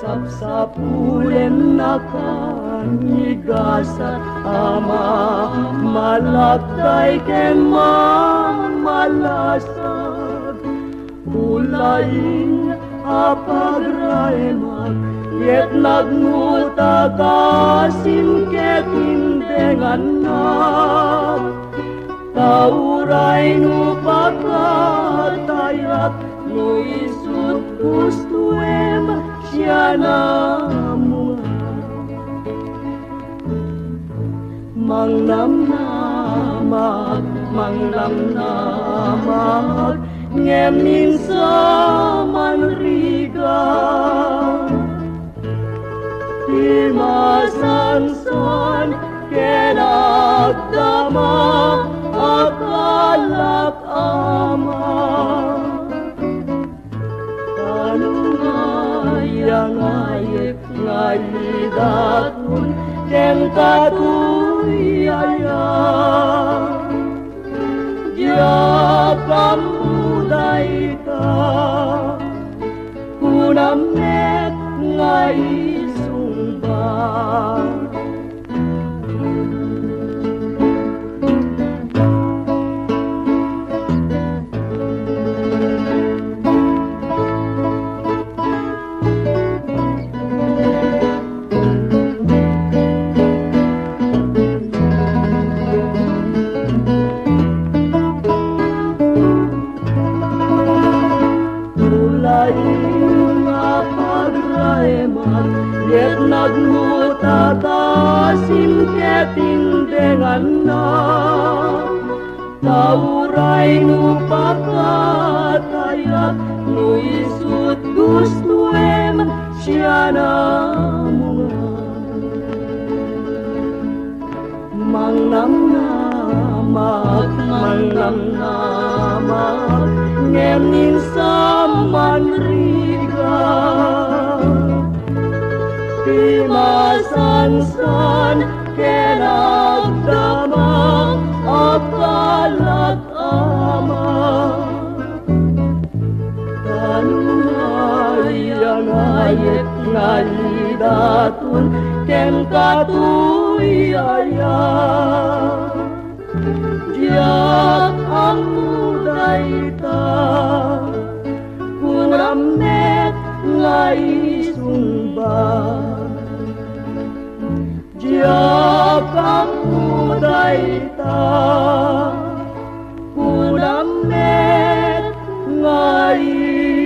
sapsapulen nakanigasat ama, malaktay ken mamalasag, ulaing apagraimak, yet nagnuta kasim ket hindenganak, tauray no pagkatayak, no isut gustuem siya namunga. Manglamnamak, ngem minsa manriga, di masansan kenagdama akalak ama. Tanungayangayek ngayidatun ken katuyaya, jakamuday ka kunamet ngayisumba. Yet nagmutatasim ketindengan na, tauray no pakatayak, no isut gustuem siya namunga. Mangnamnamak, ngem minsa manriga, di masansan kenagdama akalak ama. Tanungayangayek ngayidatun ken katuyaya, diak ang mudayta kunamet ngaisumba. Diakang mudayta kunamet ngaisumba.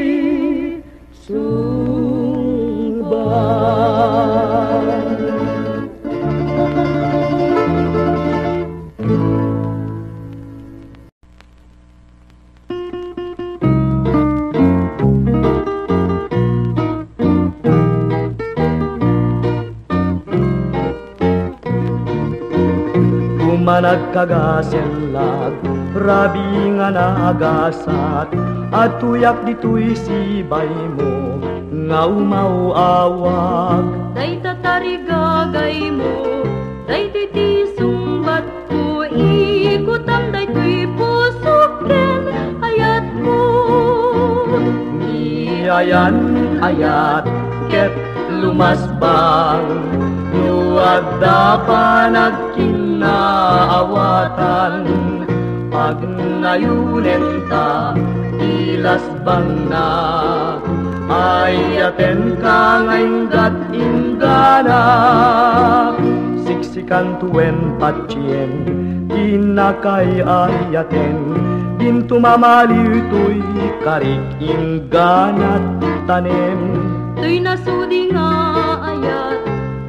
Managkagaselag, rabi nga naagasat, at tuyak dito'y sibay mo, nga umauawag. Day tatarigagay mo, day titisumbat ko, ikutam day tuy pusukin, ayat mo. Niayan ayat, ket lumasbang, nuwag pa nagkinaawatan, pag nayunen ta, ilasbang na, ayaten ka ngaynggat ingana. Siksikan tuen patien, tinakay ayaten, din tumamaliw to'y karik ingganat tanem. To'y nasudi nga ayat,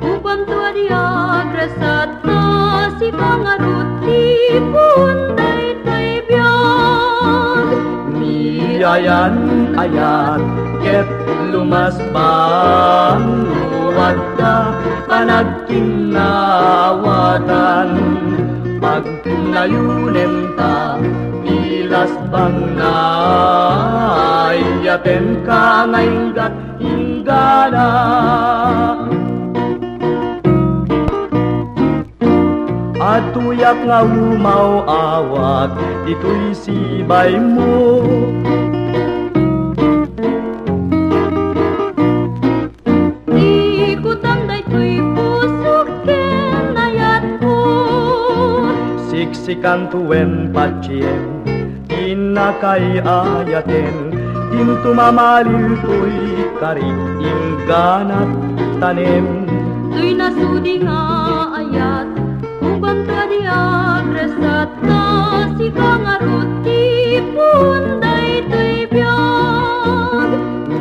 upam tuwa di agresat na si pangarut di punday tay biyag. Niayan ayat, ket lumasbang, nuwag ka panagkinaawatan, pag nayunen ta, ilasbang na, ayaten ka ngaynggat ingana. At tuyak nga umauawag, dito'y sibay mo. ikantuen pacien inakay ayaten tintu mamalil tuy karik ingganat tanem tuy nasudi nga ayat uban tadi agresat na si kangaruti punday tuy biyag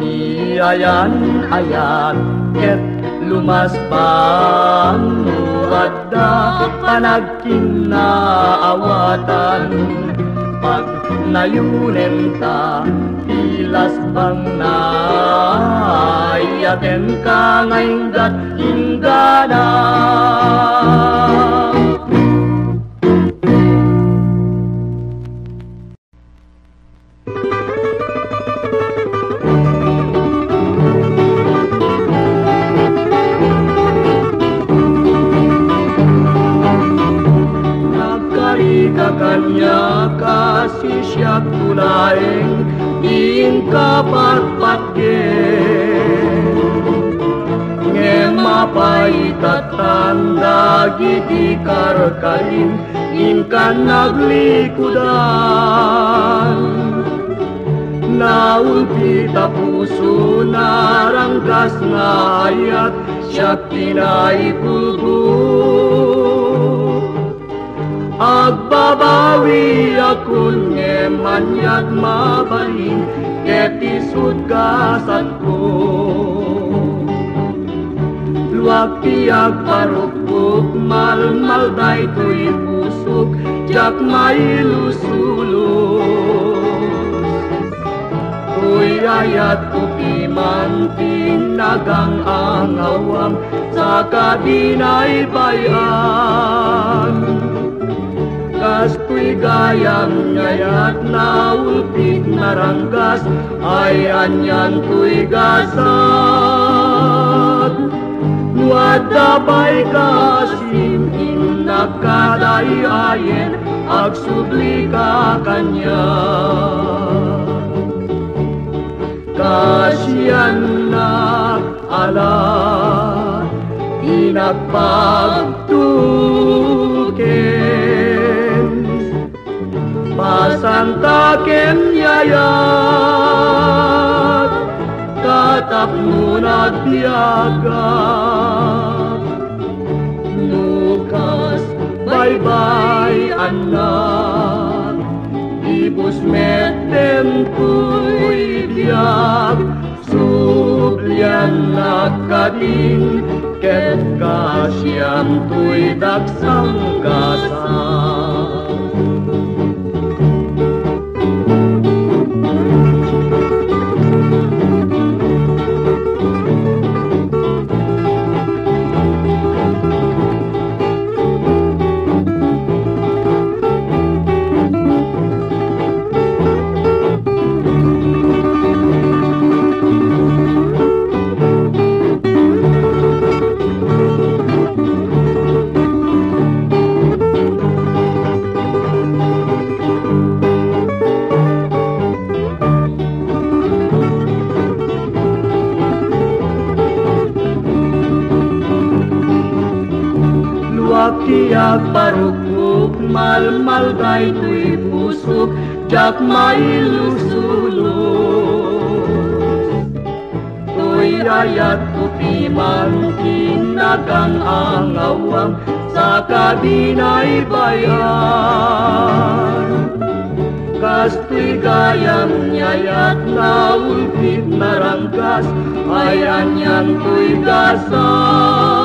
ni ayan ket lumas panuadda panagkinaawatan pag nayunen ta pilas bang naiyaten ka ngainggat inggana kanya kasih siap tulaeng ingkapat patgen ngemapay tatanda giti karkalin inkan naglikudan naulpi tapuso narangkas na ayat siya pinaipulbul agbabawi akun ngemanyat mabalin ketisud kasatko luak tiag parukpuk malmal day tuy pusuk jak mailusulus tuy ayat kupi mantin nagang angawam sa kadinay bayan kastoy gayam ngayat na ulpit naranggas ay anyan tuy gasad nuadabay kasim inakadayayen agsubli ka kanya kasyan na ala inagpagtuken pasantaken yayat tatap nunag biagat nukas bye-bye anak ibus metem tuy biag sublian nakading ket kasyam tuy daksang kasang tiag parukuk mal-mal day tuy pusuk jak mailusulus tuy ayat kupi mantin nagang angawang sa kadinay bayan kastoy gayam nyayat na ulpit narangkas ayan yan tuy gasad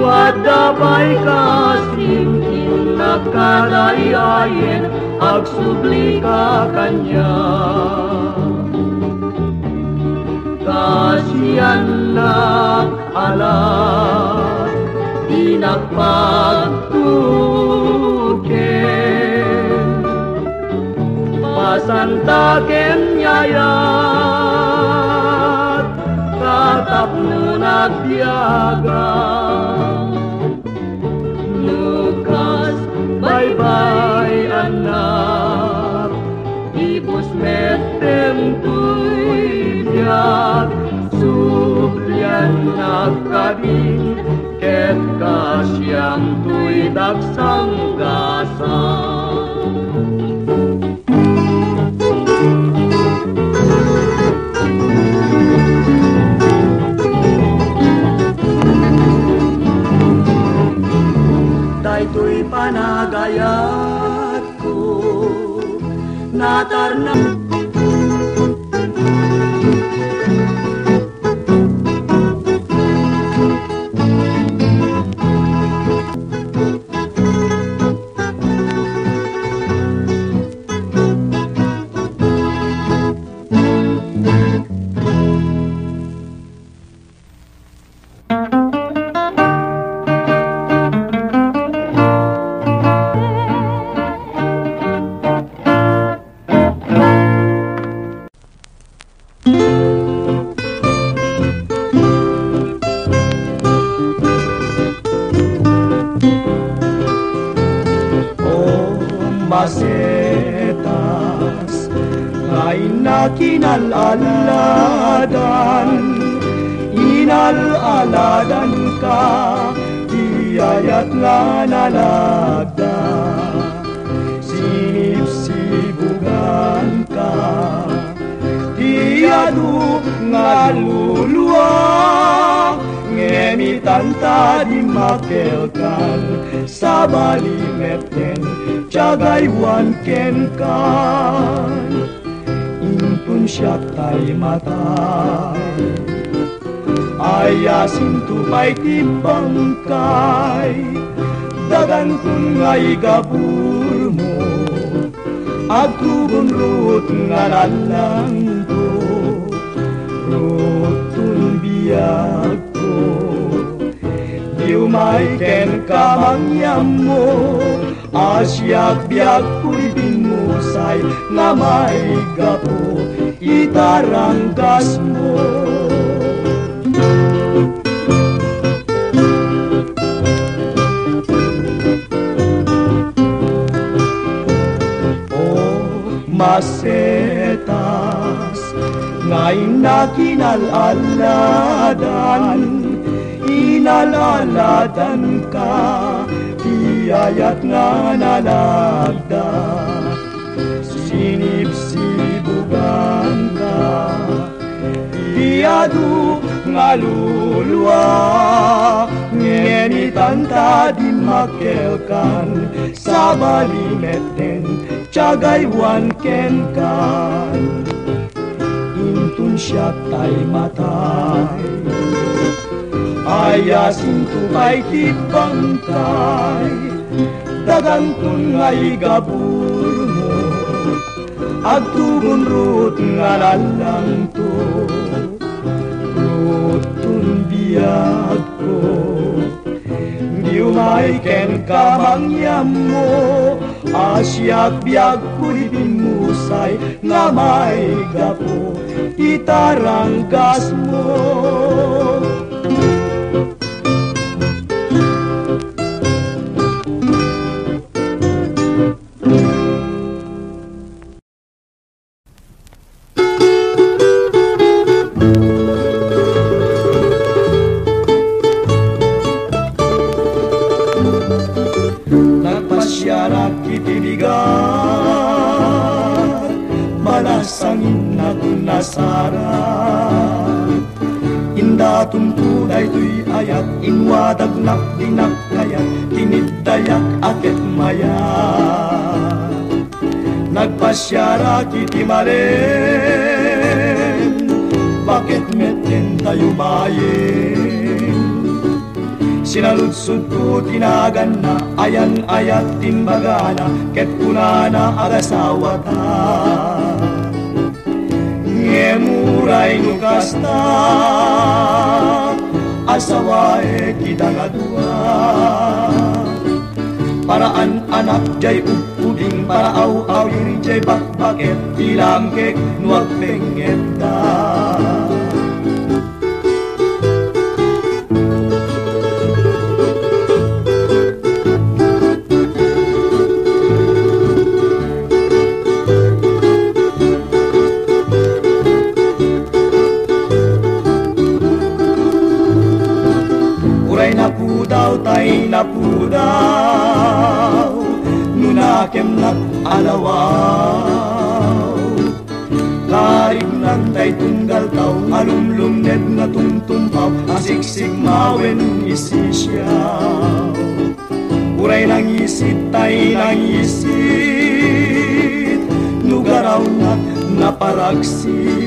nuadabay kasim inakadayayen agsubli ka kanya kasyan na ala inagpagtuken pasantaken yayat tatap nunag biagat nukas bye-bye anak ibus metem tuy biag sublian nakading ket kasyam tuy daksang gasang. Daytoy panagayat ko natarnam. Masetas ngay na kinalaladan, inalaladan ka, tiyayat nga nalagda, sinipsibugan ka, tiyadu nga luluwa, ngemitanta di makelkan, sa balimeten, Cagaywan ken kan, impun siya tay matay, ayasin tupay tibangkay, dagan kun ngay gabur mo, agtubon rut nga lalang to, rutun biyag ko, diumay ken kamangyam mo, asyak biag kuy binusay nga may gapo itaranggas mo. Oh, masetas ngay na kinalaladan, inalaladan ka, tiyayat nga nalagda, sinipsibugan ka, tiyadu nga luluwa, ngenitanta di makelkan, sa balimeten, Cagaywan ken kan, intun siya tay matay, ayasin tupay tibangkay, dagan kun ngay gabur mo, agtubon rut nga lalang to, rutun biyag ko, diumay ken kamangyam mo, asyak biyag kuy binusay nga may gapo itaranggas mo. Napasyarak kitibigan, malasangin na kunasara, inda tuntunay tuy ayat, inwadag nakdinak kayat, kiniddayak akit maya. Nagpasyara kiti malen, bakit meten tayo mayen? Sinaludsud ko tinagan na, ayan ayat timbagana, ket kunana agasawa ta. Ngemuray nukasta, asawae kita nga dua. Paraan anak jay upuding, para aw-aw yun jay bakbaket, ilang kek nuwag pengeta. Uray na pudaw, tay na pudaw, nunakem nak alawaw. Karig nan tay tunggal tao, alumlumned na tungtumpaw, asiksik mawen isisyaw. Uray nang isit, tay nang isit, nugaraw na naparagsit.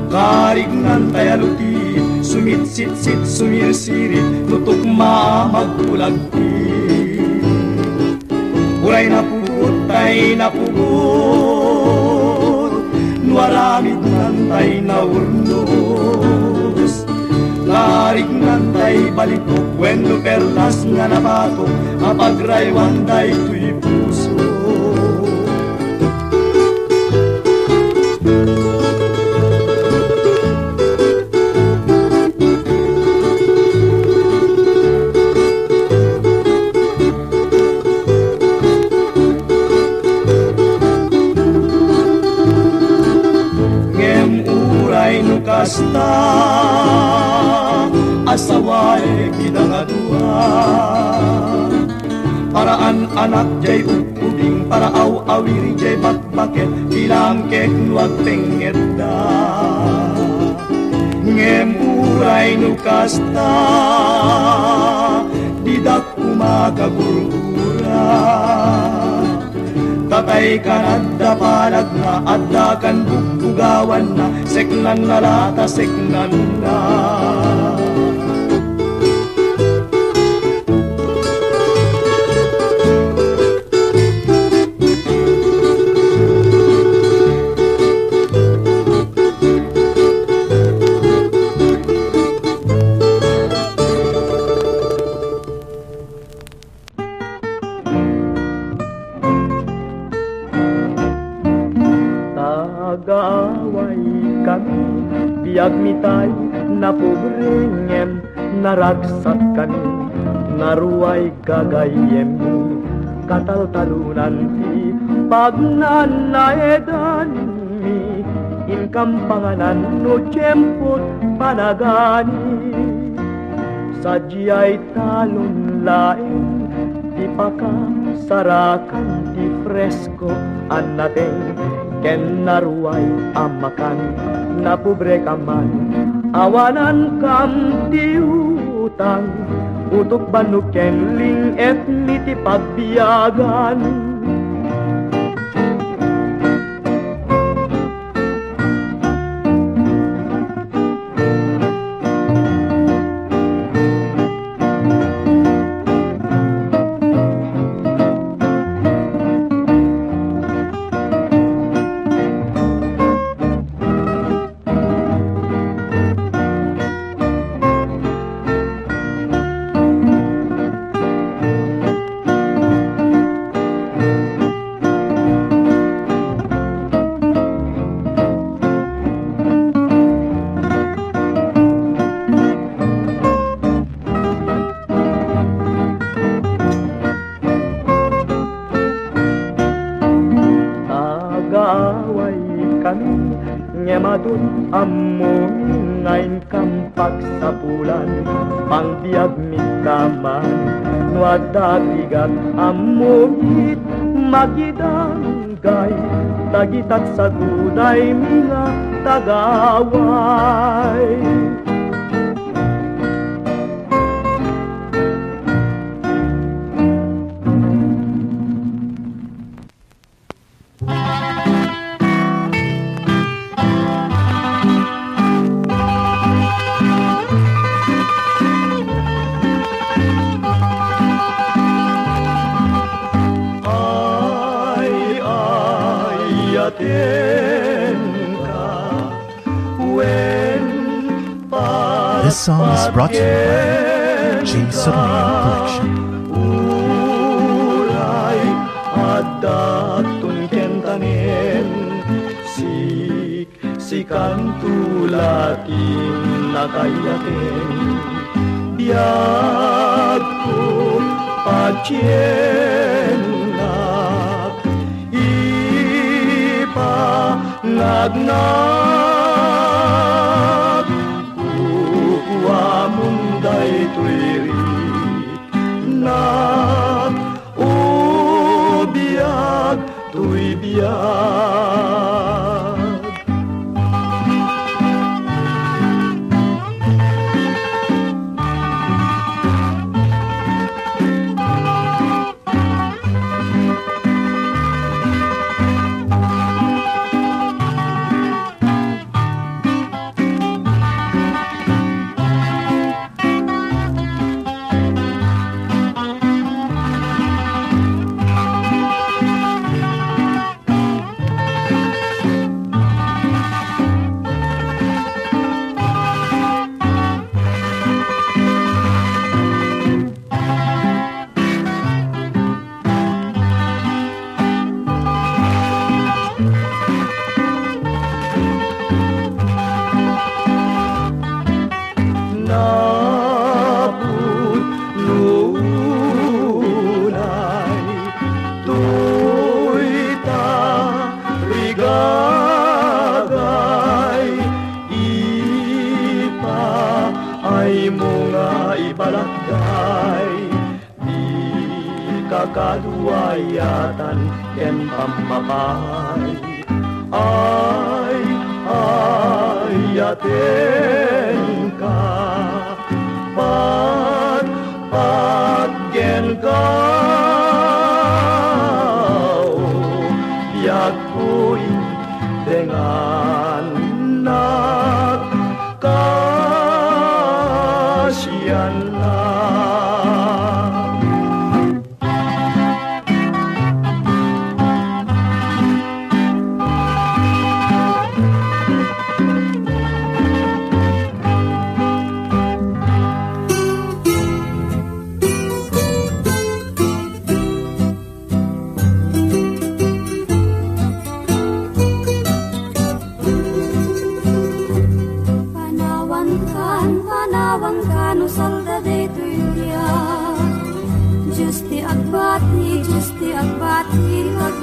Karig nan tay alutit, sumit-sit-sit, sumir-sirit, nutukma magpulagtit. Uray na pugot, tay na pugot, nuaramid nan tay na urnos. Karig nan tay balitok, wenno perlas nga nabatok, apagraywan day tuy puso. Kasta asaway kinangadua, paraan anak jay upuding, para aw-awiri jay bakbaket, bilang kek nuag penget da. Ngem uray nu kasta didak umakagurura. Tatay kan adda palag na, adda kan bubugawan na, seknan na lata, seknan na. Biag mitay na pobrengem, naragsat kami, naruay kagayem, kataltalunan ti pagnanaedan mi, inkampanganan no tiyempot panagani. Sadyay talon laeng, di pakasarakan ti fresko anateng, ken naruay amakan, na pobre kaman, awanan kam ti utang, utok banuken ling etni ti pagbiyagan. Nyemadun ammo ngayon kampak sa pulan, pangbiag mitaman, nuadagigat ammo hit magidanggay, tagitat sa guday mga tagaway. This song is brought to you by J. Sotomayor Collection. Uray adatun kentanen, sikan tulatin nakayaten, biag ko pagtienak, ipangagnak, kukuha munday Kaluwayatan ken pampapay ay ayaten ka paggen ka yako'y dengan nagkasyan lang.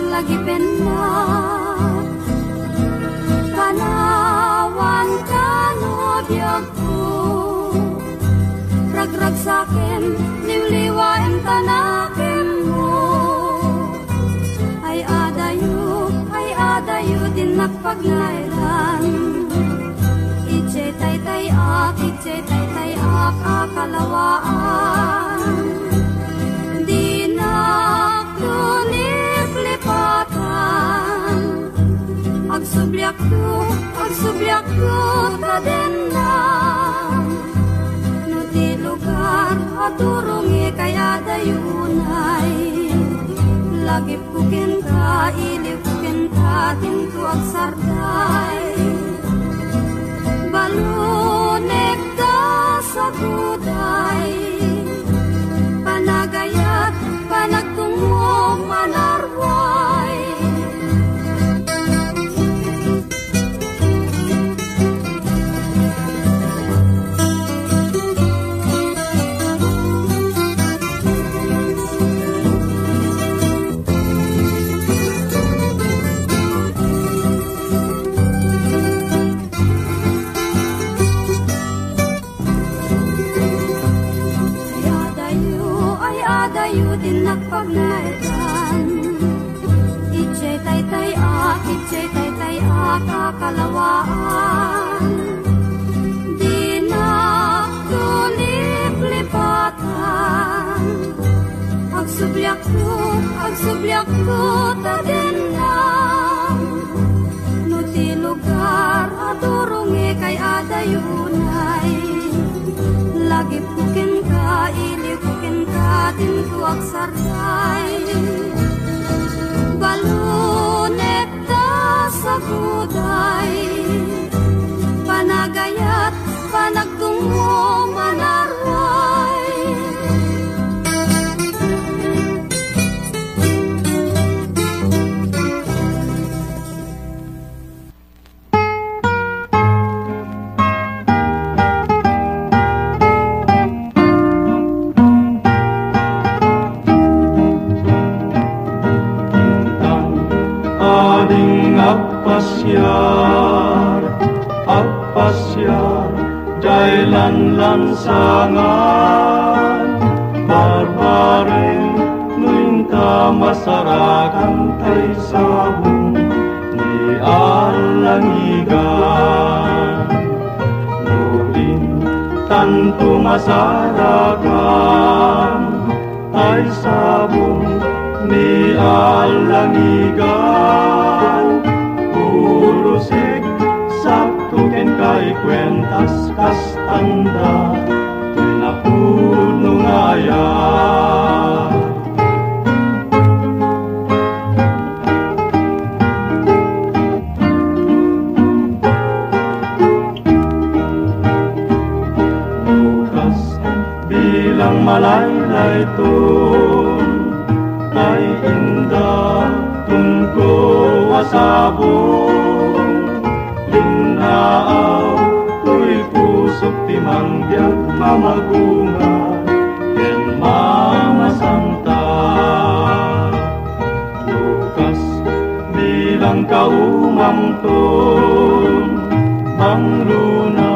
Lagi pena kanawan kanobyaku ragrag sakin liwliwain tanakin mo ay adayo din nagpaglairan ije tay ak akalawaan di naktulit lipatan agsubyak ko tadenang no di lugar aturungi kaya dayunay lagip kukin ka ilip kukin ka tintu agsarday balunek ka sa kuday panagayat panagtungo manarway adayo din nagpaglaitan ije tay ak kakalawaan di naktulit lipatan agsubyak ko tadenang no ti lugar aturungi kay adayunay lagi pukin ka ilipukin ka tintu agsarday balunet ta sa kuday panagayat panagtungo manarway Agpasyar, dailan lansangan, barbareng, nuinta masarakan tay sabong. alangigan. Ngunit tanto masarakan ay sabong ni alangigan. Urusik saktukin kay kwentas kastanda napuno ngaya. Lukas bilang malaylay tun ay indah tungko asabong linaaw tuy pusok timang biag mamagunga ken Mama Santa. Lukas bilang kaumamton mangluna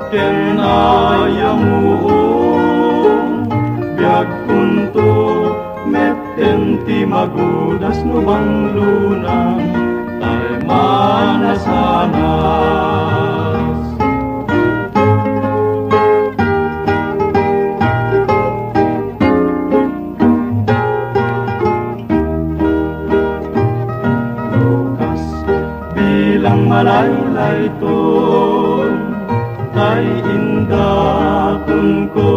ken ayamuong biag kunto metenti magudas no banglunang tay manasanas. Lukas bilang malaylay ton tay indah tungko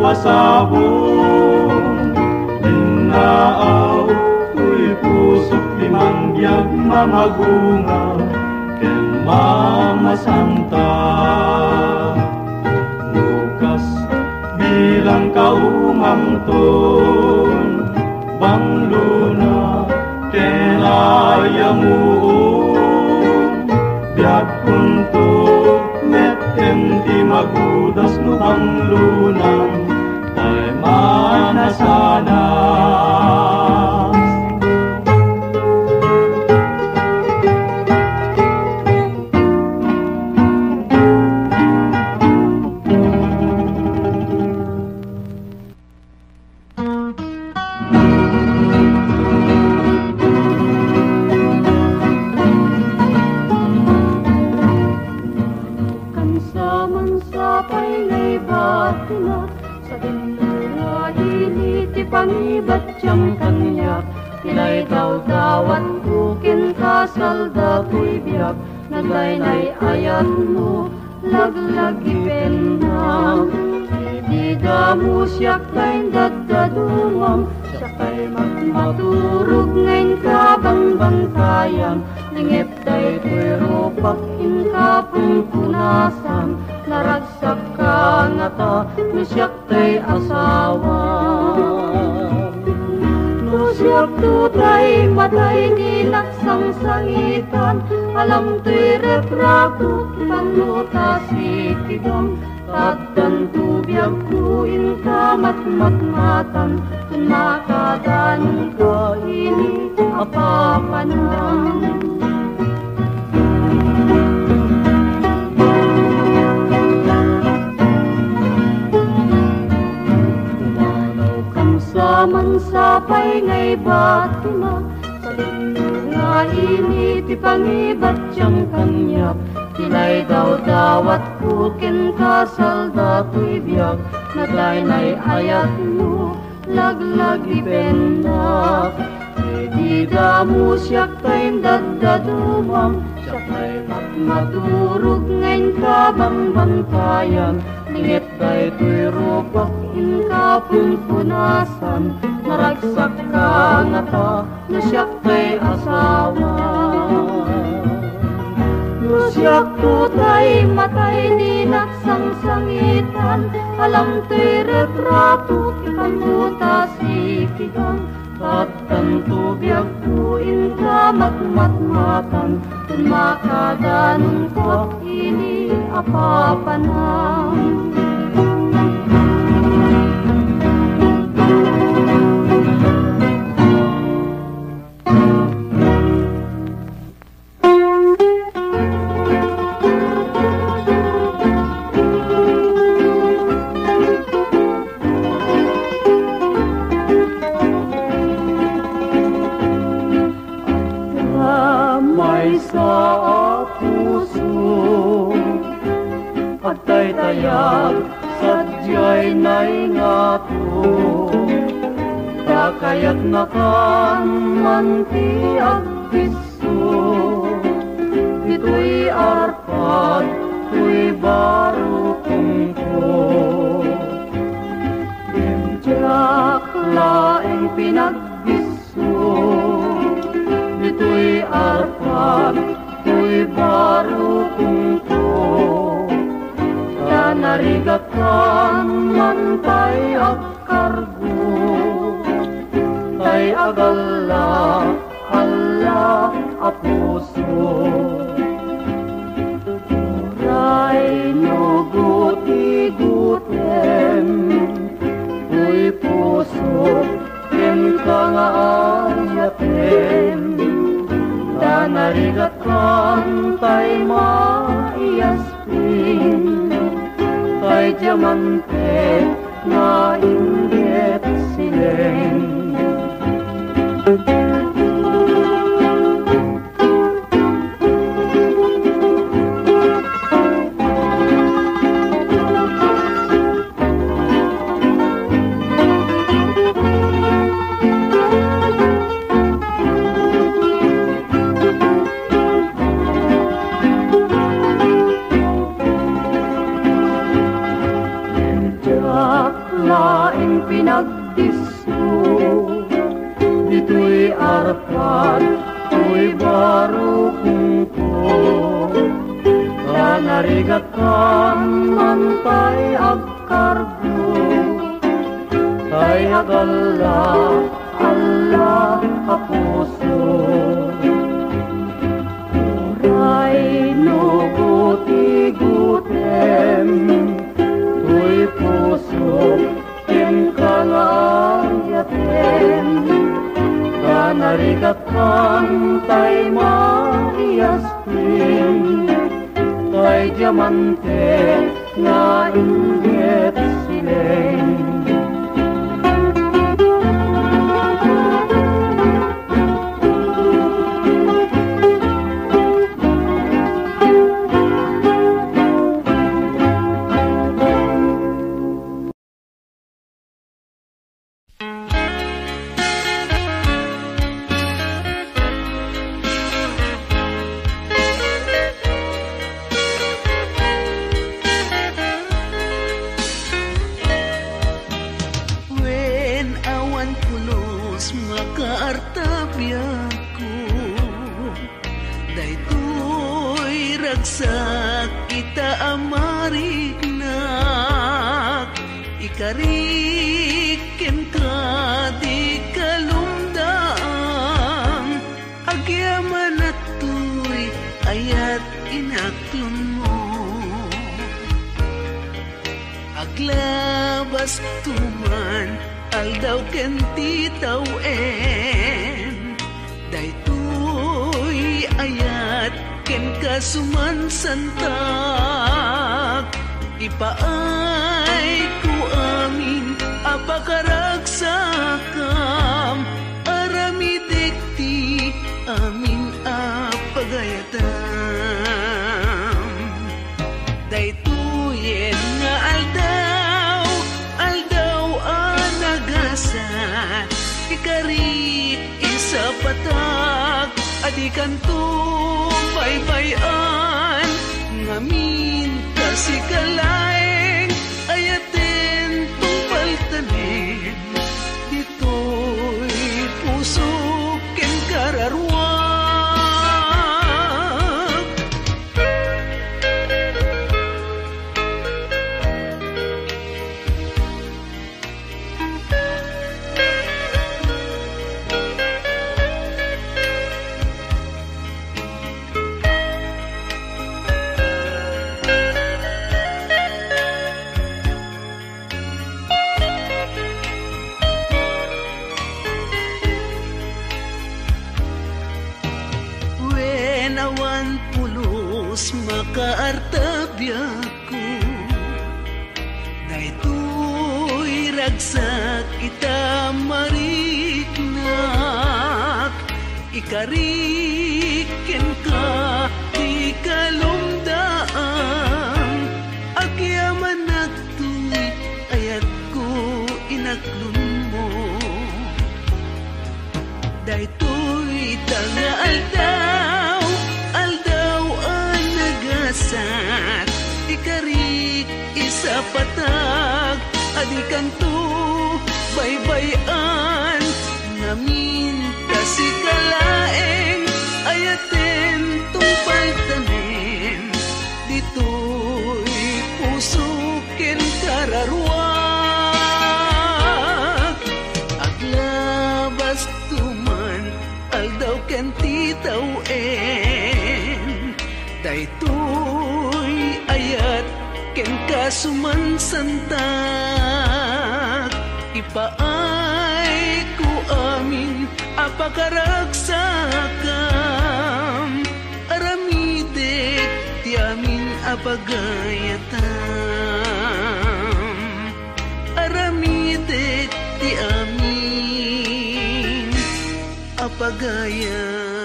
asabong linaaw tuy pusok limang biag mamagunga ken Mama Santa. Lukas bilang kaumamton bangluna ken ayamuong biag kunto metem di magudas no banglunang tay manasanas. Pangibat siyang kanya, tilay daw dawat bukin kasal dato'y biyak, naglaynay ayat mo, laglagi penang. Di damo siyak kay dadadumam, siya kay magmaturog ngayon kabang bangkayan, lingip day tuirupak inkapong punasan, naragsak ka nga ta, siyak tay asawa. Siyak tutay matay ninaksang-sangitan, alam to'y retrato panuta sikigam, tagdan tubiyag kuin kamat-matmatan, tunakadan ko ini apapanang. Mansapay ngay batima, sa lino nga ini ti pangibat siyang kanyap, tilay daw dawat pukin kasal dato'y biyak, naglaynay ayat mo, laglagi pendak. Di damo siyak kay dadadumam, siya kay magmaturog ngayon kabang bantayan, lingit day to'y rupak inkapong punasan, naragsak ka nga ta, na siyak kay asawa. No siyak tutay matay ninaksang-sangitan, alam to'y retrato kipanuta sikigang, tagdan tubiyag kuin kamat-matmatan, tunmakadanong ko ini apapanang. arpad sadyay naingato dakayat nakan manti agbiso ito'y arpad tuy baro kungko Diyak laeng pinagbiso ito'y arpad tuy baro kungko tanarigatan mantay agkargo tay agala Allah a puso uray no guti-gutem tuy puso ken ka nga ayatem tanarigatan tay maiaspin tay diamante na inggit sileng laing pinagdiso dito'y arpad tuy baro kungko tanarigatan mantay agkargo tay agala Allah a puso uray no guti-gutem tuy puso ken ka nga ayatem tanarigatan tay maiaspin tay diamante nga inggit sileng Ikariken ka di kalumdaan agyaman at tuy ayat inaklon mo aglabas tuman aldaw ken titawen daytoy ayat ken kasuman santag ipaay ko amin apakaragsakam aramidekti amin apagayatam daytoyen nga aldaw anagasat ikari isa patag adikan baybayan ngamin kasi kalaeng ayaten tumpaltanin dito'y puso ken kararwag awan pulos makaartabyak ko daytoy ragsak ita mariknak ikariken ka di kalumdaan agyaman na matag adikan tu baybayan namin kasi kalaeng ayaten tungpal tanim dito'y pusukin kararwag aglabas tuman aldaw ken titawen daytoy ayat ken kasuman santak ipaay ku amin apakaragsakam aramidek ti amin apagayatam aramidek ti amin apagayatam.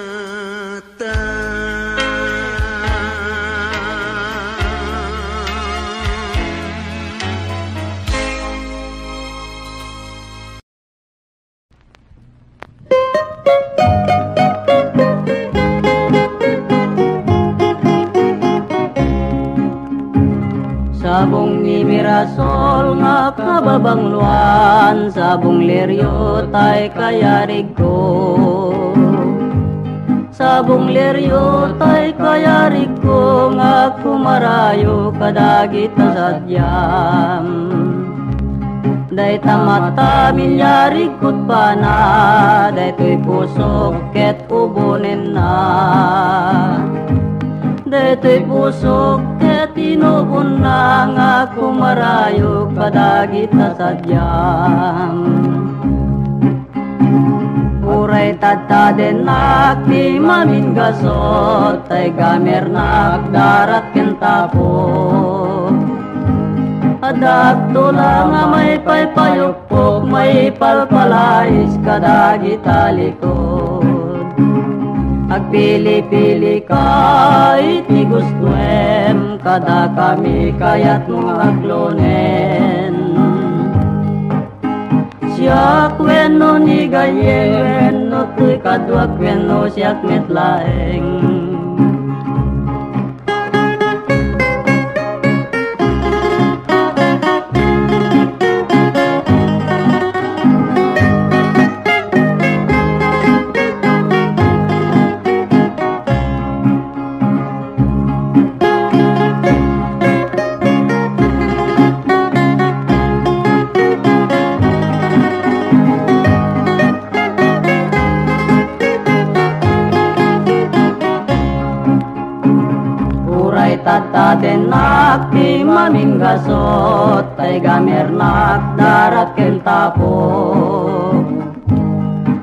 Sabong imirasol nga kababangluan, sabong leryo tay kayarig ko. Sabong leryo tay kayarig ko nga kumarayo kadagita sadyam. Day tamata milyarig kut pa na, day to'y pusok ket ubunin na. Day to'y pusok ket inubon na nga kumarayo kadagita sadyam. Uray tataden nak di mamin gasot, tay gamer nak darat kentapo. Adak tula nga may paypayukpok, may palpalais kadagita likod. Agpili-pili ka iti gustuem, kada kami kayat mong aglonen. Siya kweno ni gayen, no tuy kadwa kweno siyak metlaeng. Tataden nak di maming gasot, tay gamer nak darat kentapo.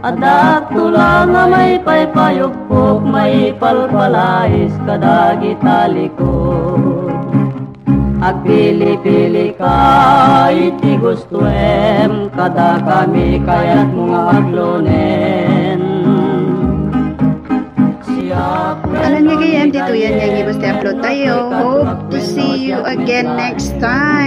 Adak tula nga may paypayukpok, may palpalais kadagita likod. Agpili-pili ka iti gustuem, kada kami kayat mga aglonen. Alam niya kay MD2 yan yung ibas upload tayo. Hope to see you again next time.